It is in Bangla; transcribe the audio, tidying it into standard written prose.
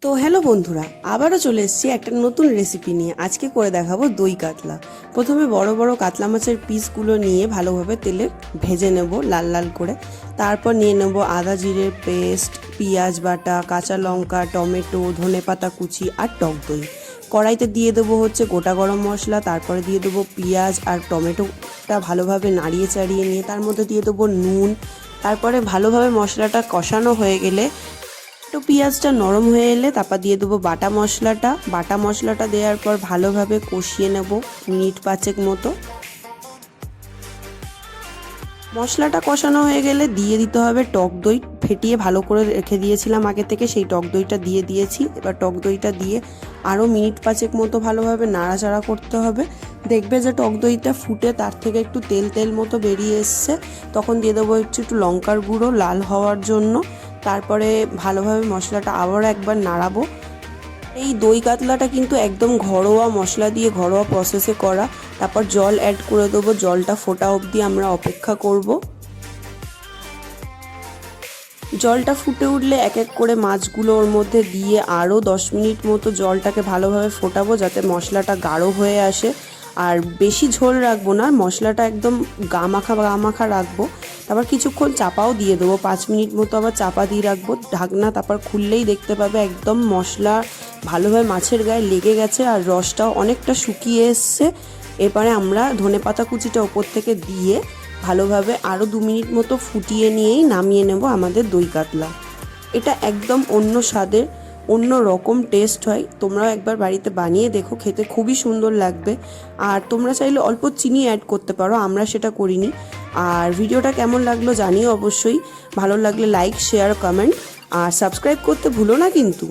তো হ্যালো বন্ধুরা, আবারও চলে এসেছি একটা নতুন রেসিপি নিয়ে। আজকে করে দেখাবো দই কাতলা। প্রথমে বড় বড় কাতলা মাছের পিসগুলো নিয়ে ভালোভাবে তেলে ভেজে নেব লাল লাল করে। তারপর নিয়ে নেব আদা জিরের পেস্ট, পেঁয়াজ বাটা, কাঁচা লঙ্কা, টমেটো, ধনেপাতা কুচি আর টক দই। কড়াইতে দিয়ে দেবো গোটা গরম মশলা, তারপরে দিয়ে দেবো পেঁয়াজ আর টমেটোটা ভালোভাবে নাড়িয়ে চাড়িয়ে নিয়ে তার মধ্যে দিয়ে দেবো নুন। তারপরে ভালোভাবে মশলাটা কষানো হয়ে গেলে তো পেঁয়াজটা নরম হয়ে এলে তারপর দিয়ে দেবো বাটা মশলাটা দেওয়ার পর ভালোভাবে কষিয়ে নেব মিনিট 5 মতো। মশলাটা কষানো হয়ে গেলে দিয়ে দিতে হবে টক দই, ফেটিয়ে ভালো করে রেখে দিয়েছিলাম আগে থেকে, সেই টক দইটা দিয়ে দিয়েছি। এবার টক দইটা দিয়ে আরও মিনিট 5 মতো ভালোভাবে নাড়াচাড়া করতে হবে। দেখবে যে টক দইটা ফুটে তার থেকে একটু তেল তেল মতো বেরিয়ে এসছে, তখন দিয়ে দেবো একটু লঙ্কার গুঁড়ো লাল হওয়ার জন্য। তারপরে ভালোভাবে মশলাটা আবার একবার নাড়াবো। এই দই কাতলাটা কিন্তু একদম ঘরোয়া মশলা দিয়ে ঘরোয়া প্রসেসে করা। তারপর জল অ্যাড করে দেবো, জলটা ফোটা অবধি আমরা অপেক্ষা করব। জলটা ফুটে উঠলে এক এক করে মাছগুলো ওর মধ্যে দিয়ে আরও 10 মিনিট মতো জলটাকে ভালোভাবে ফোটাবো, যাতে মশলাটা গাঢ় হয়ে আসে। আর বেশি ঝোল রাখবো না, মশলাটা একদম গা মাখা রাখবো। তারপর কিছুক্ষণ চাপাও দিয়ে দেবো, 5 মিনিট মতো আবার চাপা দিয়ে রাখবো ঢাকনা। তারপর খুললেই দেখতে পাবে একদম মশলা ভালোভাবে মাছের গায়ে লেগে গেছে আর রসটাও অনেকটা শুকিয়ে এসছে। এবারে আমরা ধনেপাতা কুচিটা ওপর থেকে দিয়ে ভালোভাবে আরও 2 মিনিট মতো ফুটিয়ে নিয়েই নামিয়ে নেব আমাদের দই কাতলা। এটা একদম অন্য স্বাদের, অন্য রকম টেস্ট হয়। তোমরাও একবার বাড়িতে বানিয়ে দেখো, খেতে খুবই সুন্দর লাগবে। আর তোমরা চাইলে অল্প চিনি অ্যাড করতে পারো, আমরা সেটা করিনি। আর ভিডিওটা কেমন লাগলো জানিও অবশ্যই। ভালো লাগলে লাইক, শেয়ার, কমেন্ট আর সাবস্ক্রাইব করতে ভুলো না কিন্তু।